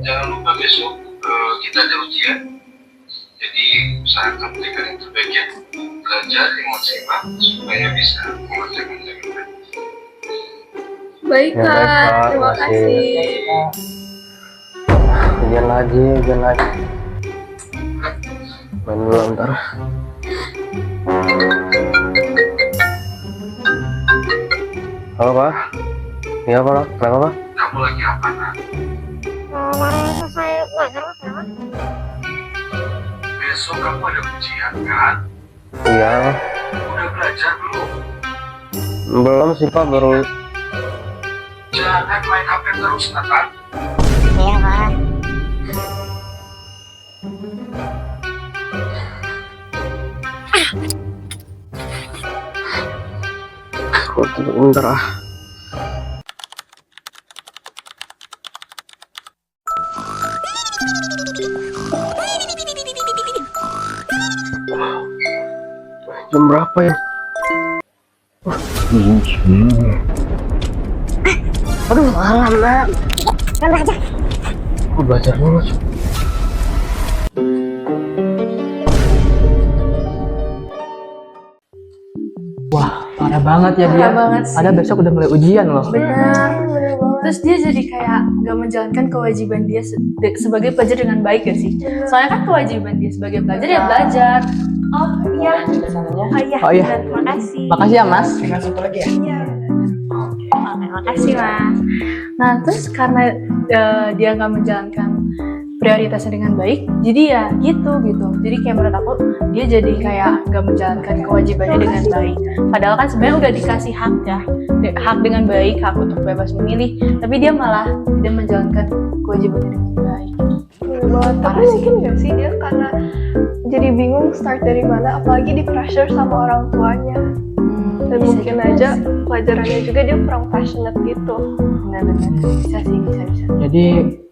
Jangan lupa besok kita ada ujian. Jadi usahakan berikan yang terbaik ya. Belajar yang maksimal supaya bisa mengerjakan dengan baik. Baik Ya, baik, Kak, Kak. terima Makasih. kasih. Ujian lagi. Main dulu ntar. Halo Pak. Iya Pak, kenapa Pak? Kamu lagi apa nak? Besok kamu ada ujian kan? Iya, Udah belajar belum? belum sih Pak, baru. Jangan main HP terus Nathan. Iya, Pak. Bentar ah. Jam berapa ya? Aduh, malam, Nak. Kan aja. Aku belajar dulu. Wah, parah banget ya dia. Parah banget sih. Padahal besok udah mulai ujian loh. Benar, benar banget. Terus dia jadi kayak nggak menjalankan kewajiban dia sebagai pelajar dengan baik ya sih. Soalnya kan kewajiban dia sebagai pelajar ya belajar. Oh iya. Oh iya. benar. Makasih. Makasih ya Mas. Iya. Oke, makasih Mas. Nah terus karena dia nggak menjalankan prioritasnya dengan baik, jadi ya gitu. Jadi kayak menurut aku dia jadi kayak nggak menjalankan kewajibannya dengan baik. Padahal kan sebenarnya udah dikasih hak ya, hak dengan baik, hak untuk bebas memilih, tapi dia malah tidak menjalankan kewajibannya dengan baik. Bener banget, tapi mungkin gak sih dia karena jadi bingung start dari mana, apalagi di pressure sama orang tuanya. Dan Bisa mungkin juga aja sih. pelajarannya juga dia kurang passionate gitu. Benar-benar bisa sih, bisa. Jadi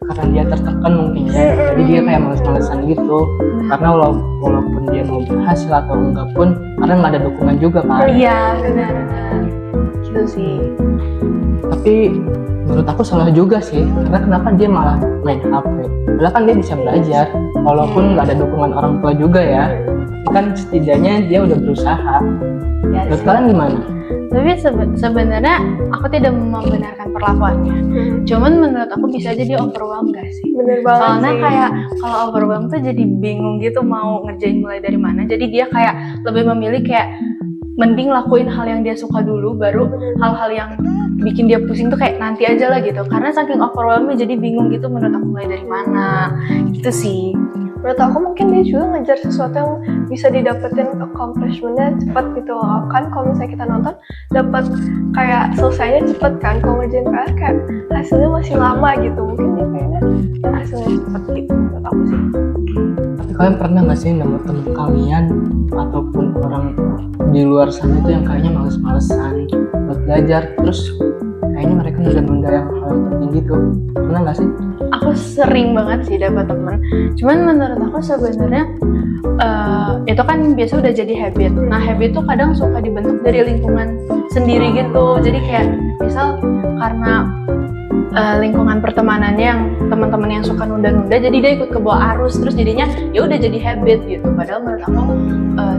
karena dia tertekan mungkin ya. Jadi dia kayak males-malesan gitu. Karena walaupun dia mau berhasil atau enggak pun, karena nggak ada dukungan juga kan. Iya, benar-benar. Gitu sih. Tapi menurut aku salah juga sih. Karena kenapa dia malah main HP? Padahal kan dia bisa belajar. Walaupun nggak ada dukungan orang tua juga ya. Kan setidaknya dia udah berusaha. Ya, Menurut sih. kalian gimana? Tapi sebenarnya aku tidak membenarkan perlakuannya. Cuman menurut aku bisa jadi overwhelmed gak sih? Bener banget Soalnya sih. kayak kalau overwhelmed tuh jadi bingung gitu mau ngerjain mulai dari mana. Jadi dia kayak lebih memilih kayak mending lakuin hal yang dia suka dulu, baru hal-hal yang bikin dia pusing tuh kayak nanti aja lah gitu. Karena saking overwhelmed jadi bingung gitu menurut aku mulai dari mana. Gitu sih. Menurut aku mungkin dia juga ngejar sesuatu yang bisa didapetin accomplishment-nya cepat gitu loh. Kan kalau misalnya kita nonton dapat kayak selesainya cepet kan, kalau ngerjain PR kayak hasilnya masih lama gitu. Mungkin dia kayaknya yang hasilnya cepet gitu menurut aku sih. Tapi kalian pernah nggak sih nemu teman kalian ataupun orang di luar sana itu yang kayaknya males-malesan buat belajar, terus kayaknya mereka nunda-nunda yang hal yang penting gitu? Pernah nggak sih? Aku sering banget sih dapat teman. Cuman menurut aku sebenarnya itu kan biasa udah jadi habit. Nah habit tuh kadang suka dibentuk dari lingkungan sendiri gitu. Jadi kayak misal karena lingkungan pertemanannya yang teman-teman yang suka nunda-nunda, jadi dia ikut ke bawah arus, terus jadinya ya udah jadi habit gitu. Padahal menurut aku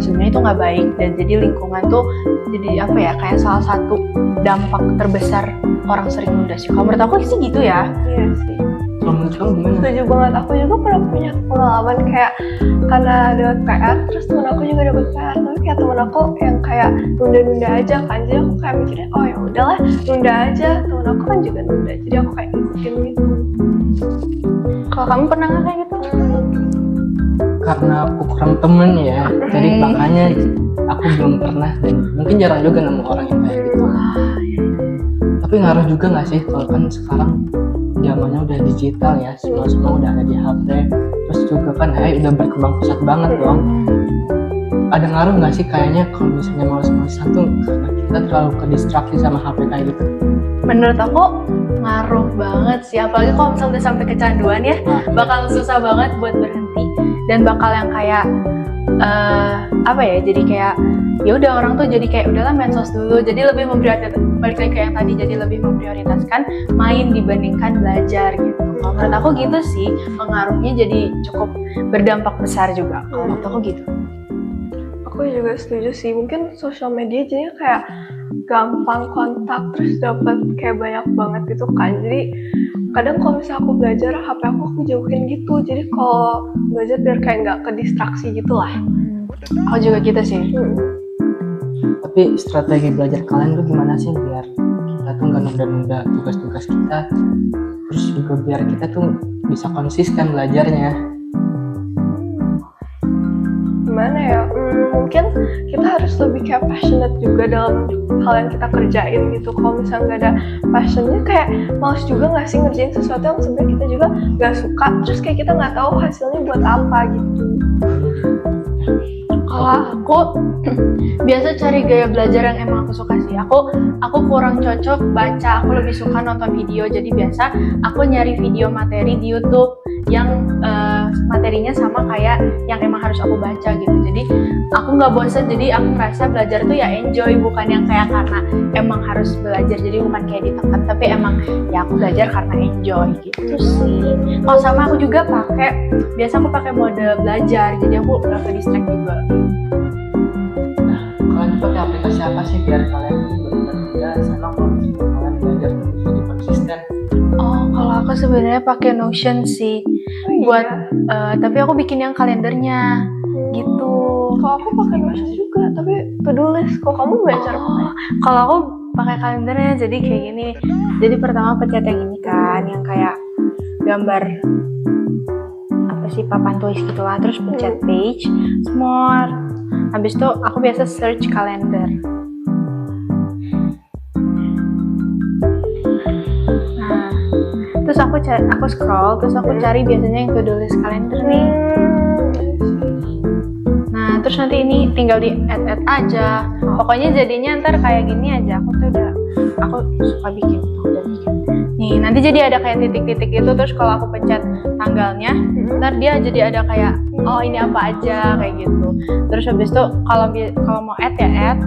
sebenarnya itu nggak baik, dan jadi lingkungan tuh jadi apa ya, kayak salah satu dampak terbesar orang sering nunda sih. Kalau menurut aku sih gitu ya. Iya sih. Kalau menurut kamu gimana? Setuju banget, aku juga pernah punya pengalaman kayak karena dapat PR, terus temen aku juga dapat PR, tapi kayak temen aku yang kayak nunda-nunda aja kan, jadi aku kayak mikirnya oh ya udahlah nunda aja, temen aku kan juga nunda, jadi aku kayak ngikutin gitu. Kalau kamu pernah nggak kayak gitu? Karena aku kurang temen ya, jadi makanya aku belum pernah dan mungkin jarang juga nemu orang yang kayak gitu. Tapi ngaruh juga nggak sih kalau kan sekarang zamannya udah digital ya, semua udah ada di HP, terus juga kan udah berkembang pesat banget dong. Ada ngaruh nggak sih kayaknya kalau misalnya males-malesan tuh karena kita terlalu kedistraksi sama HP kayak gitu? Menurut aku ngaruh banget sih, apalagi kalau misalnya udah sampai kecanduan ya, bakal susah banget buat berhenti. dan bakal yang kayak apa ya, jadi kayak ya udah orang tuh jadi kayak udahlah medsos dulu, jadi lebih memprioritaskan, balik lagi ke yang tadi, jadi lebih memprioritaskan main dibandingkan belajar gitu. Kalau menurut aku gitu sih, pengaruhnya jadi cukup berdampak besar juga. Kalau menurut aku gitu. Aku juga setuju sih, mungkin sosial media jadinya kayak gampang kontak, terus dapat kayak banyak banget gitu kan. Jadi kadang kalau misalnya aku belajar, HP aku jauhin gitu, jadi kalau belajar biar kayak nggak ke distraksi gitu lah. Aku juga gitu sih. Tapi strategi belajar kalian tuh gimana sih biar kita tuh nggak nunda-nunda tugas-tugas kita, terus juga biar kita tuh bisa konsisten belajarnya? Gimana ya, mungkin kita harus lebih kayak passionate juga dalam hal yang kita kerjain gitu. Kalau misalnya nggak ada passionnya, kayak males juga nggak sih ngerjain sesuatu yang sebenarnya kita juga nggak suka, terus kayak kita nggak tahu hasilnya buat apa gitu. Kalau aku biasa cari gaya belajar yang emang aku suka sih. Aku kurang cocok baca, aku lebih suka nonton video. Jadi biasa aku nyari video materi di YouTube yang materinya sama kayak yang emang harus aku baca gitu. Jadi aku nggak bosen, jadi aku ngerasa belajar tuh ya enjoy, bukan yang kayak karena emang harus belajar. Jadi bukan kayak ditekan, tapi emang ya aku belajar karena enjoy gitu sih. Kalau sama aku juga biasa aku pakai mode belajar, jadi aku nggak ke distract juga. Kalian pakai aplikasi apa sih biar kalian benar-benar sama kalian belajar terus jadi konsisten? Oh, kalau aku sebenarnya pakai Notion sih, buat tapi aku bikin yang kalendernya gitu. Kalau aku pakai Notion juga, tapi to-do list. Kalau kamu belajar apa? Kalau aku pakai kalendernya, jadi kayak gini. Jadi pertama pencet yang ini kan, yang kayak gambar apa sih, papan tulis gitulah. Terus pencet page, more. Habis itu aku biasa search kalender. Nah, terus aku scroll, terus aku cari biasanya yang to-do list kalender nih. Nah, terus nanti ini tinggal di add aja. Pokoknya jadinya ntar kayak gini aja. Aku suka bikin, udah bikin. Nih, nanti jadi ada kayak titik-titik itu, terus kalau aku pencet tanggalnya, ntar dia jadi ada kayak oh ini apa aja kayak gitu. Terus habis itu kalau mau add ya add.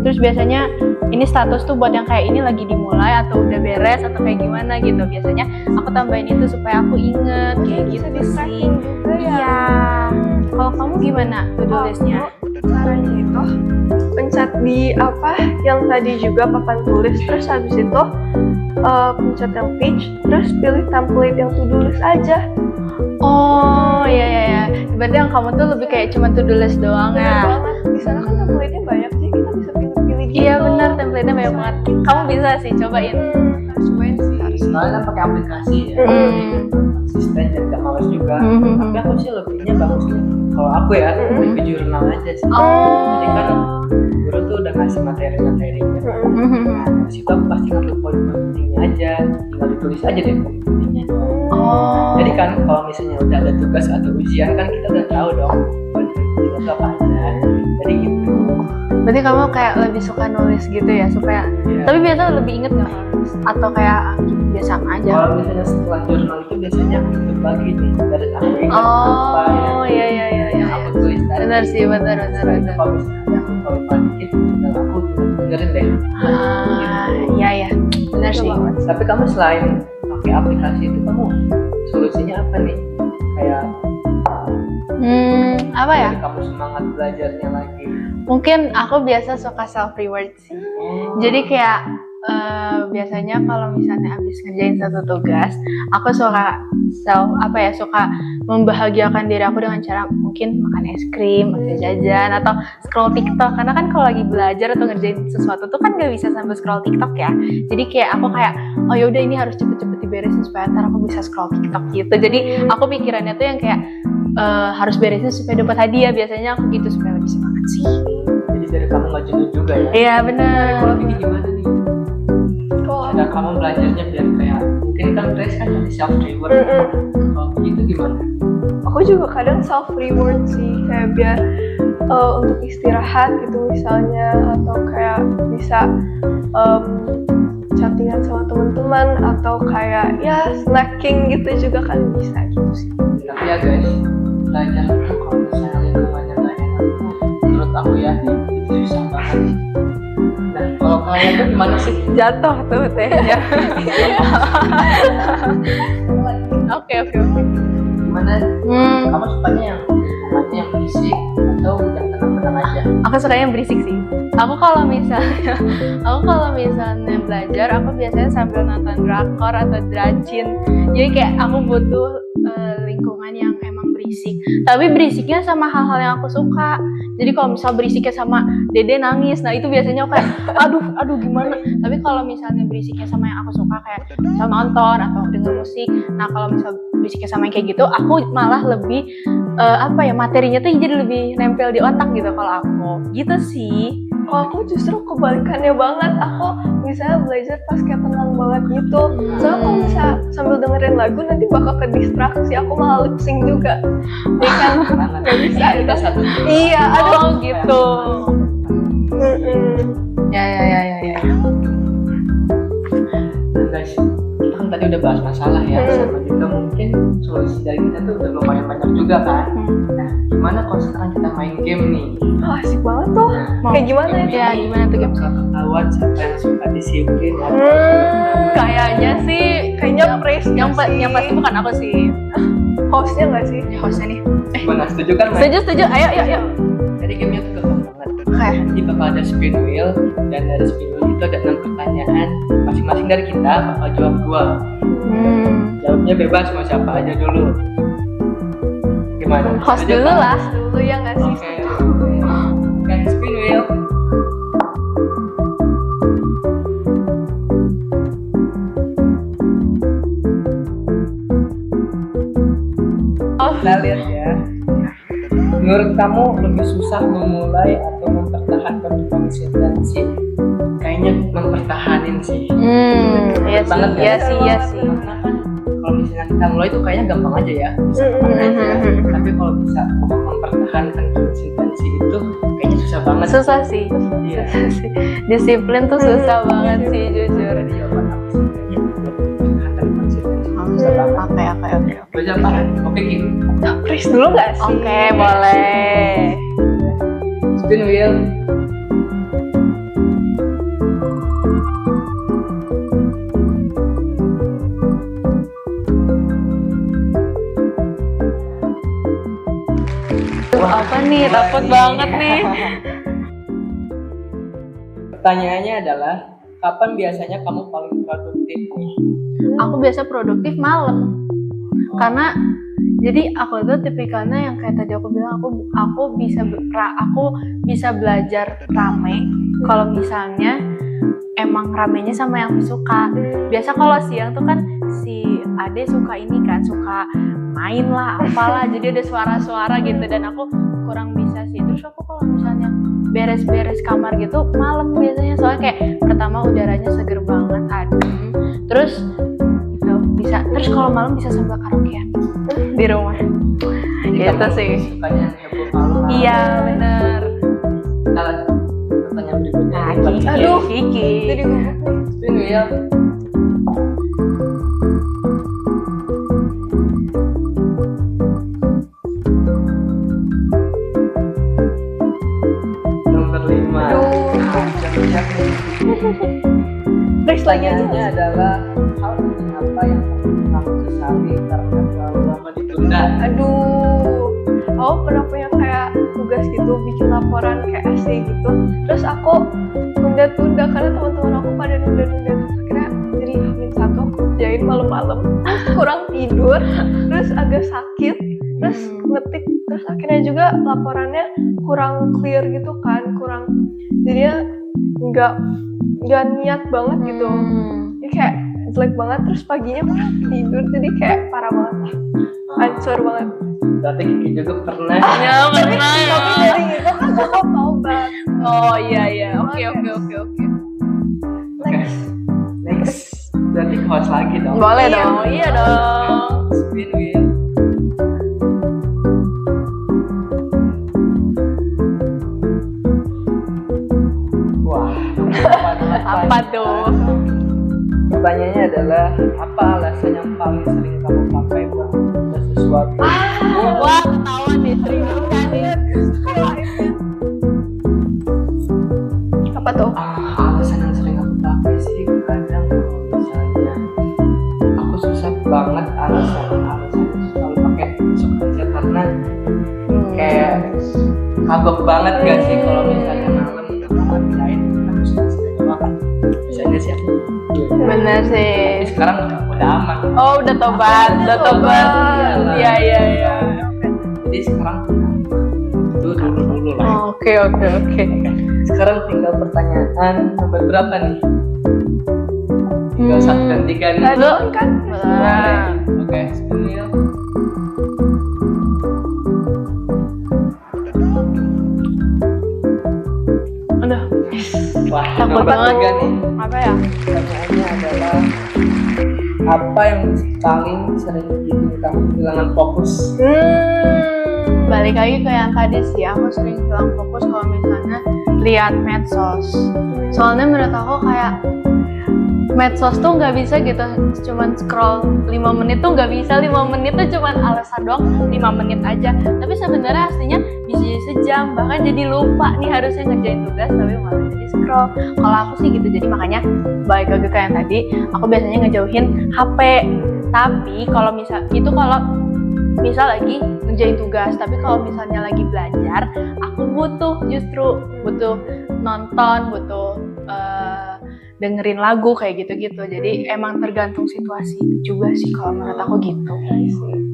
Terus biasanya ini status tuh buat yang kayak ini lagi dimulai atau udah beres atau kayak gimana gitu. Biasanya aku tambahin itu supaya aku inget kayak gitu sih. Iya. Kalau kamu gimana to-do listnya? Caranya itu pencet di apa yang tadi juga papan tulis, terus habis itu pencet yang page, terus pilih template yang to-do list aja. Oh iya. Berarti yang kamu tuh lebih kayak cuma to-do list doang Bener ya? banget. Di sana kan template-nya banyak, jadi kita bisa pilih-pilih gitu. Iya benar, template-nya banyak banget. Kamu bisa sih cobain. Harus cobain sih. Soalnya kan pakai aplikasi ya, konsisten dan gak males juga. Tapi aku sih lebihnya bagusnya kalau aku ya lebih ke jurnal aja sih. Jadi kan guru tuh udah ngasih materi-materinya. Nah, dari situ aku pasti ngambil poin pentingnya aja, tinggal ditulis aja deh poin pentingnya. Jadi kan kalau misalnya udah ada tugas atau ujian kan kita udah tahu dong poin pentingnya itu apa aja. Jadi gitu. Berarti kamu kayak lebih suka nulis gitu ya, supaya tapi biasa lebih inget nggak kalau nulis? Atau kayak biasa aja? Kalau misalnya setelah jurnal itu biasanya untuk bagi nih dari aku ingat apa ya. Iya. Aku tulis tadi. Benar sih, benar. Kalau misalnya aku kalau dikit, dan aku dengerin deh. Iya, benar sih. Tapi kamu selain pakai aplikasi itu, kamu solusinya apa nih? Kayak Apa ya? biar kamu semangat belajarnya lagi. Mungkin aku biasa suka self reward sih. Jadi kayak biasanya kalau misalnya habis ngerjain satu tugas, aku suka suka membahagiakan diri aku dengan cara mungkin makan es krim atau jajan atau scroll TikTok. Karena kan kalau lagi belajar atau ngerjain sesuatu tuh kan gak bisa sambil scroll TikTok ya. Jadi kayak aku kayak oh yaudah ini harus cepet-cepet diberesin supaya ntar aku bisa scroll TikTok gitu. Jadi aku pikirannya tuh yang kayak harus beresin supaya dapat hadiah. Biasanya aku gitu supaya lebih semangat sih. Jadi dari kamu nggak jenuh juga ya? Iya benar. Kalau Vicky gimana nih? Ada kamu belajarnya biar kayak mungkin kan Grace kan dari self reward. Kalau begitu gimana? Aku juga kadang self reward sih, kayak biar untuk istirahat gitu misalnya, atau kayak bisa chattingan sama teman-teman, atau kayak ya snacking gitu juga kan bisa gitu sih. Tapi ya guys, belajar itu kalau misalnya lingkungannya nggak enak tuh, menurut aku ya itu susah banget. Nah kalau kalian tuh gimana sih? Jatuh tuh tehnya. Oke. Gimana? Kamu sukanya yang lingkungannya yang berisik atau yang tenang-tenang aja? Aku sukanya yang berisik sih. Aku kalau misalnya belajar, aku biasanya sambil nonton drakor atau dracin. Jadi kayak aku butuh lingkungan yang emang berisik. Tapi berisiknya sama hal-hal yang aku suka. Jadi kalau misal berisiknya sama dede nangis, nah itu biasanya kayak aduh gimana. Tapi kalau misalnya berisiknya sama yang aku suka kayak misal nonton atau denger musik, nah kalau misal berisiknya sama yang kayak gitu, aku malah lebih materinya tuh jadi lebih nempel di otak gitu kalau aku. Gitu sih. Kalau aku justru kebalikannya banget. Aku misalnya belajar pas kayak tenang banget gitu. Soalnya kalau misalnya sambil dengerin lagu nanti bakal ke distraksi. Aku malah lip sync juga. Jadi kan nggak bisa Kita itu. satu Iya, Oh gitu. Ya. Nah guys, kita kan tadi udah bahas masalah ya, sama juga mungkin solusi dari kita tuh udah lumayan banyak juga kan. Nah, gimana kalau sekarang kita main game nih? Oh, asik banget tuh. Kayak gimana ya? Ya gimana tuh game? Bakal ketahuan siapa yang suka disiplin. Kayaknya sih, Kayaknya praise yang nggak sih? pasti bukan aku sih. Hostnya nggak sih? Hostnya nih. Gimana, setuju kan? Main? Setuju. Ayo. Jadi gamenya tuh gampang banget. Oke. Nanti bakal ada spin wheel, dan dari spin wheel itu ada 6 pertanyaan. Masing-masing dari kita bakal jawab 2. Jawabnya bebas, mau siapa aja dulu. Gimana? Host Setuju dulu kan? lah. Dulu ya nggak sih? Oke, spin wheel. Kita lihat ya. Menurut kamu lebih susah memulai atau mempertahankan konsistensi? Kayaknya mempertahanin sih. Iya sih. Karena kan kalau misalnya kita mulai itu kayaknya gampang aja ya, bisa kemana aja. Tapi kalau bisa untuk mempertahankan konsistensi itu kayaknya susah banget. Susah sih. Iya. Disiplin tuh susah banget sih jujur. Jadi jawaban aku sih kayaknya buat mempertahankan konsistensi itu susah banget. Oke. Belajar apa? Oke gitu. Praise dulu nggak sih? Oke, boleh. Spin wheel. Apa nih? Takut banget nih. Pertanyaannya adalah, kapan biasanya kamu paling produktif nih? Aku biasa produktif malam. Karena jadi aku tuh tipikalnya yang kayak tadi aku bilang, aku bisa belajar rame kalau misalnya emang ramenya sama yang aku suka. Biasa kalau siang tuh kan si Ade suka ini kan, suka main lah apalah, jadi ada suara-suara gitu dan aku kurang bisa sih. Terus aku kalau misalnya beres-beres kamar gitu malam biasanya, soalnya kayak pertama udaranya seger banget, adem, terus gitu bisa. Terus kalau malam bisa sambil karaokean di rumah. Gitu sih. Sukanya yang heboh malam. Iya bener. Kita lanjut pertanyaan berikutnya. Aduh. Kiki. Jadi gugup nih. Spin wheel. Nomor 5. Siap nih. Praise lagi aja. Pertanyaannya adalah, hal penting apa yang kamu sesali karena terlalu lama ditunda? Aduh, aku pernah punya kayak tugas gitu, bikin laporan kayak essay gitu. Terus aku tunda-tunda karena teman-teman aku pada nunda-nunda. Terus akhirnya jadi H-1 aku kerjain malam-malam, kurang tidur, terus agak sakit, terus ngetik, terus akhirnya juga laporannya kurang clear gitu kan, jadinya nggak niat banget gitu. Jadi kayak jelek banget, terus paginya kurang tidur, jadi kayak parah banget lah, hancur banget. Berarti Kiki juga pernah. Ya pernah ya. Tapi dari itu kan aku taubat. Oh iya. Oke. Next. Berarti ke host lagi dong. Boleh dong. Iya dong. Spin wheel. Wah, Apa tuh? Pertanyaannya adalah, apa alasan yang paling sering kamu pakai buat menunda sesuatu? Wah, ketahuan kagok banget gak sih kalau misalnya malam udah lain aku suka doang. Biasanya sih aku. Bener sih. Tapi sekarang udah aman. Oh udah tobat, udah tobat. Iya. Jadi sekarang itu dulu lah. Oke. Sekarang tinggal pertanyaan nomor berapa nih? Tinggal 1 dan 3 nih. Belum kan? Oke, spill. Aduh, Wah, takut nomor banget. 3 nih. Apa ya? Pertanyaannya adalah apa yang paling sering bikin kamu kehilangan fokus? Balik lagi ke yang tadi sih, aku sering hilang fokus kalau misalnya lihat medsos. Soalnya menurut aku kayak medsos tuh nggak bisa gitu, cuman scroll 5 menit tuh nggak bisa, 5 menit tuh cuman alasan doang, 5 menit aja. Tapi sebenarnya aslinya bisa jadi sejam, bahkan jadi lupa nih harusnya ngerjain tugas tapi malah jadi scroll. Kalau aku sih gitu, jadi makanya balik lagi ke yang tadi, aku biasanya ngejauhin HP. Tapi kalau misal lagi ngerjain tugas, tapi kalau misalnya lagi belajar, aku justru butuh nonton, butuh dengerin lagu kayak gitu-gitu. Jadi emang tergantung situasi juga sih kalau menurut aku gitu.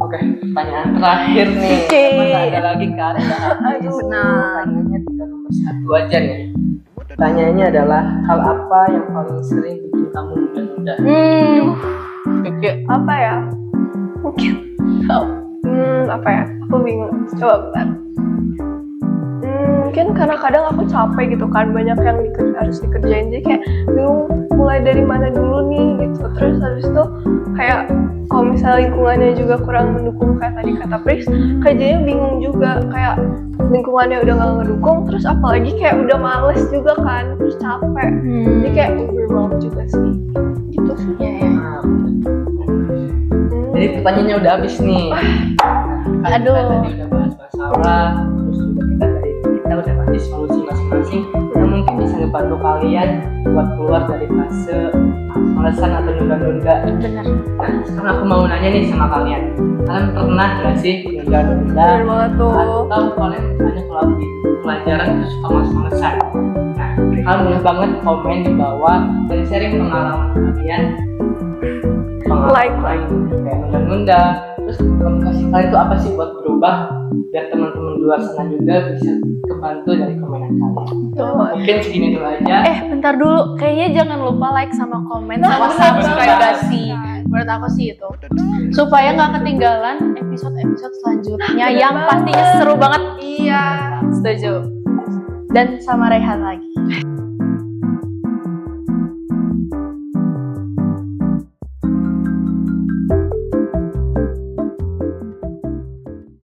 Oke, pertanyaan terakhir nih. Emang nggak ada lagi kan? Pertanyaannya tinggal nomor 1 aja nih. Pertanyaannya adalah hal apa yang paling sering bikin kamu menunda-nunda? Apa ya? Mungkin apa ya? Aku bingung. Coba bentar. Mungkin karena kadang aku capek gitu kan, banyak yang harus dikerjain, jadi kayak bingung mulai dari mana dulu nih gitu. Terus habis itu kayak kalau misalnya lingkungannya juga kurang mendukung kayak tadi kata Pris, kayak jadinya bingung juga, kayak lingkungannya udah gak ngedukung, terus apalagi kayak udah males juga kan, terus capek, jadi kayak overwhelmed juga sih gitu sih. Jadi pertanyaannya udah habis nih. Nah, Aduh. Kita tadi udah bahas masalah, terus juga kita udah kasih solusi masing-masing yang mungkin bisa ngebantu kalian buat keluar dari fase malesan atau nunda-nunda. Bener. Nah, sekarang aku mau nanya nih sama kalian. Kalian pernah nggak sih nunda-nunda? Bener banget tuh. Atau kalian misalnya kalau di pelajaran itu suka males-malesan? Nah, kalian boleh banget komen di bawah dan sharing pengalaman kalian. Like. Kayak nunda-nunda. Terus komunikasi kalian itu apa sih buat berubah biar teman-teman di luar sana juga bisa kebantu dari komenan kalian. Mungkin segini dulu aja. Bentar dulu, kayaknya jangan lupa like sama komen sama subscribe sih. Menurut aku sih itu, supaya nggak ketinggalan episode selanjutnya yang pastinya seru banget. Iya, setuju. Dan sama Rehan lagi.